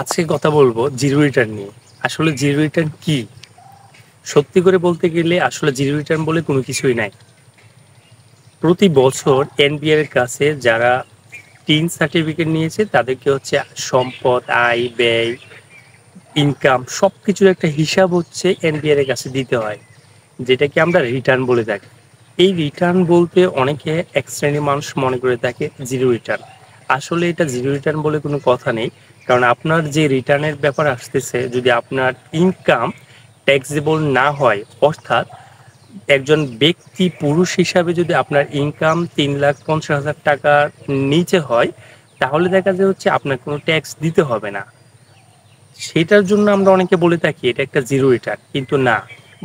আজকে কথা বলবো জিরো রিটার্ন নিয়ে। আসলে জিরো রিটার্ন কি? সত্যি করে বলতে গেলে আসলে জিরো রিটার্ন বলে কোনো কিছুই নাই। প্রতি বছর এনবিআর এর কাছে যারা ৩ সার্টিফিকেট নিয়েছে তাদেরকে হচ্ছে সম্পদ, আয়, ব্যয়, ইনকাম সবকিছুর একটা হিসাব হচ্ছে এনবিআর এর কাছে দিতে হয়। যেটাকে আমরা রিটার্ন বলে থাকি। এই রিটার্ন বলতে অনেকে এক শ্রেণীর মানুষ মনে করে থাকে জিরো রিটার্ন। আসলে এটা জিরো রিটার্ন বলে কোনো কথা নেই। কারণ আপনার যে রিটার্নের ব্যাপার আসতেছে যদি আপনার ইনকাম ট্যাক্সেবল না হয়, অর্থাৎ একজন ব্যক্তি পুরুষ হিসাবে যদি আপনার ইনকাম ৩,৫০,০০০ টাকার নিচে হয়, তাহলে দেখা যায় হচ্ছে আপনার কোনো ট্যাক্স দিতে হবে না। সেটার জন্য আমরা অনেকে বলে থাকি এটা একটা জিরো রিটার্ন, কিন্তু না।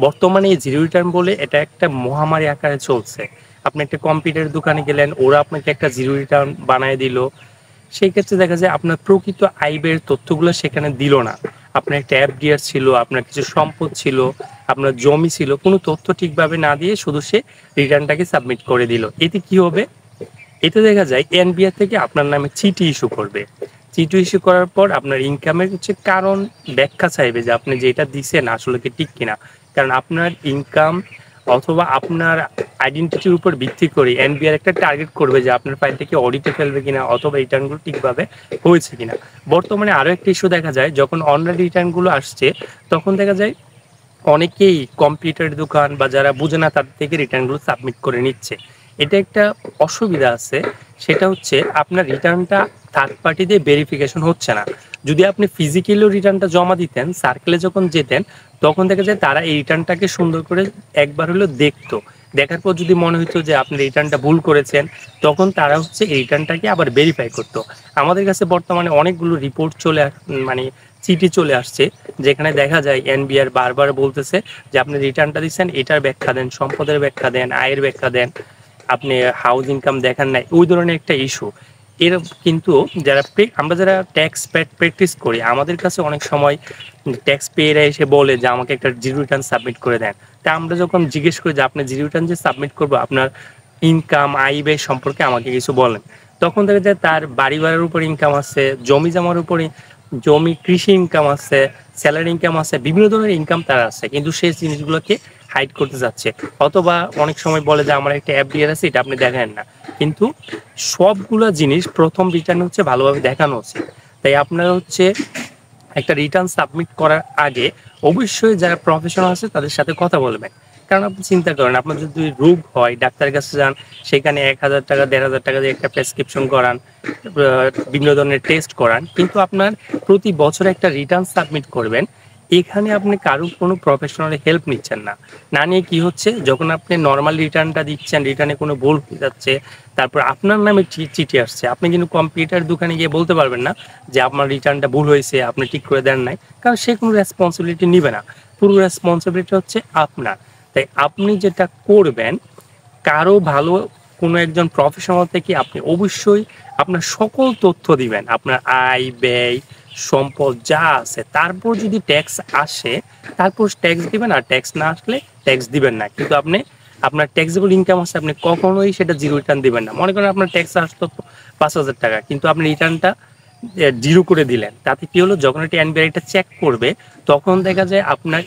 বর্তমানে এই জিরো রিটার্ন বলে এটা একটা মহামারী আকারে চলছে। আপনি একটা কম্পিউটার দোকানে গেলেন, ওরা আপনাকে একটা জিরো রিটার্ন বানায় দিল। সেই ক্ষেত্রে দেখা যায় আপনার প্রকৃত আয় ব্যয়ের তথ্যগুলো সেখানে দিল না। আপনার একটা এফডিআর ছিল, আপনার কিছু সম্পদ ছিল, আপনার জমি ছিল, কোনো তথ্য ঠিকভাবে না দিয়ে শুধু সে রিটার্নটাকে সাবমিট করে দিল। এতে কি হবে? এতে দেখা যায় এনবিআর থেকে আপনার নামে চিঠি ইস্যু করবে। চিঠি ইস্যু করার পর আপনার ইনকামের হচ্ছে কারণ ব্যাখ্যা চাইবে যে আপনি যেটা দিছেন আসলে কি ঠিক কিনা। কারণ আপনার ইনকাম অথবা আপনার আইডেন্টিটির উপর ভিত্তি করে এনবিআর একটা টার্গেট করবে যে আপনার ফাইলটাকে অডিটে ফেলবে কিনা অথবা রিটার্নগুলো ঠিকভাবে হয়েছে কিনা। বর্তমানে আরো একটা ইস্যু দেখা যায়, যখন অনলাইন রিটার্নগুলো আসছে তখন দেখা যায় অনেকেই কম্পিউটার দোকান বা যারা বুঝে না তাদের থেকে রিটার্নগুলো সাবমিট করে নিচ্ছে। এটা একটা অসুবিধা আছে, সেটা হচ্ছে আপনার রিটার্নটা থার্ড পার্টি দিয়ে ভেরিফিকেশন হচ্ছে না। যদি আপনি ফিজিক্যালিও রিটার্নটা জমা দিতেন, সার্কেলে যখন যেতেন, তখন দেখা যায় তারা এই রিটার্নটাকে সুন্দর করে একবার হলেও দেখতো। দেখার পর যদি মনে হতো যে আপনি রিটার্নটা ভুল করেছেন, তখন তারা হচ্ছে এই রিটার্নটাকে আবার ভেরিফাই করতো। আমাদের কাছে বর্তমানে অনেকগুলো রিপোর্ট মানে চিঠি চলে আসছে, যেখানে দেখা যায় এনবিআর বারবার বলতেছে যে আপনি রিটার্নটা দিচ্ছেন, এটার ব্যাখ্যা দেন, সম্পদের ব্যাখ্যা দেন, আয়ের ব্যাখ্যা দেন, আপনি হাউস ইনকাম দেখান নাই, ওই ধরনের একটা ইস্যু। এর কিন্তু আমরা যারা ট্যাক্স প্র্যাকটিস করি, আমাদের কাছে অনেক সময় ট্যাক্স পেয়েরা এসে বলে যে আমাকে একটা জিরো রিটার্ন সাবমিট করে দেন। তা আমরা যখন জিজ্ঞেস করি যে আপনি জিরো রিটার্ন যে সাবমিট করবো, আপনার ইনকাম আয় ব্যয় সম্পর্কে আমাকে কিছু বলেন, তখন দেখা যায় তার বাড়ি ভাড়ার উপর ইনকাম আছে, জমি জমার উপরে, জমি কৃষি ইনকাম আছে, স্যালারি ইনকাম আছে, বিভিন্ন ধরনের ইনকাম তার আছে, কিন্তু সেই জিনিসগুলোকে হাইড করতে যাচ্ছে। অথবা অনেক সময় বলে যে আমার একটা এফডিআর আছে, এটা আপনি দেখেন না। কিন্তু সবগুলা জিনিস প্রথম রিটার্ন হচ্ছে ভালোভাবে দেখানো উচিত। তাই আপনারা হচ্ছে একটা রিটার্ন সাবমিট করার আগে অবশ্যই যারা প্রফেশনাল আছে তাদের সাথে কথা বলবেন। কারণ আপনি চিন্তা করেন, আপনার যদি রোগ হয় ডাক্তারের কাছে যান, সেখানে ১,০০০ টাকা ১,৫০০ টাকা দিয়ে একটা প্রেসক্রিপশন করান, বিভিন্ন ধরনের টেস্ট করান, কিন্তু আপনার প্রতি বছর একটা রিটার্ন সাবমিট করবেন, এখানে আপনি কারো কোনো প্রফেশনাল হেল্প নিচ্ছেন না। না নিয়ে কি হচ্ছে, যখন আপনি নর্মাল রিটার্নটা দিচ্ছেন, রিটার্নে কোনো ভুল হয়ে যাচ্ছে, তারপর আপনার নামে চিঠি আসছে, আপনি কিন্তু কম্পিউটার দোকানে গিয়ে বলতে পারবেন না যে আপনার রিটার্নটা ভুল হয়েছে, আপনি ঠিক করে দেন নাই। কারণ সে কোনো রেসপন্সিবিলিটি নিবে না। পুরো রেসপন্সিবিলিটি হচ্ছে আপনার। তাই আপনি যেটা করবেন, কারো ভালো কোনো একজন প্রফেশনাল থেকে আপনি অবশ্যই আপনার সকল তথ্য দিবেন। আপনার আয়, ব্যয়, সম্পদ যা আছে। তারপর যদি ট্যাক্স আসে, তারপর ট্যাক্স দিবেন, আর ট্যাক্স না আসলে ট্যাক্স দিবেন না। কিন্তু আপনি আপনার ট্যাক্সেবল ইনকাম আছে, আপনি কখনোই সেটা জিরো রিটার্ন দিবেন না। মনে করেন আপনার ট্যাক্স আসতো ৫,০০০ টাকা, কিন্তু আপনি রিটার্নটা জিরো করে দিলেন। তাতে কি হলো, যখন একটা এনবিআর এটা চেক করবে, তখন দেখা যায় আপনার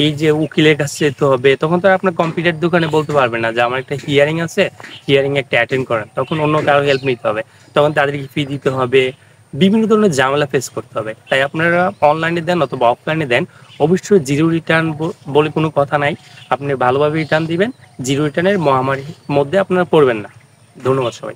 এই যে উকিলের কাছে যেতে হবে, তখন তো আর আপনার কম্পিউটার দোকানে বলতে পারবেন না যে আমার একটা হিয়ারিং আছে, হিয়ারিং একটা অ্যাটেন্ড করেন। তখন অন্য কারো হেল্প নিতে হবে, তখন তাদেরকে ফি দিতে হবে, বিভিন্ন ধরনের ঝামেলা ফেস করতে হবে। তাই আপনারা অনলাইনে দেন অথবা অফলাইনে দেন, অবশ্যই জিরো রিটার্ন বলে কোনো কথা নাই। আপনি ভালোভাবে রিটার্ন দিবেন, জিরো রিটার্নের মহামারীর মধ্যে আপনারা পড়বেন না। ধন্যবাদ সবাই।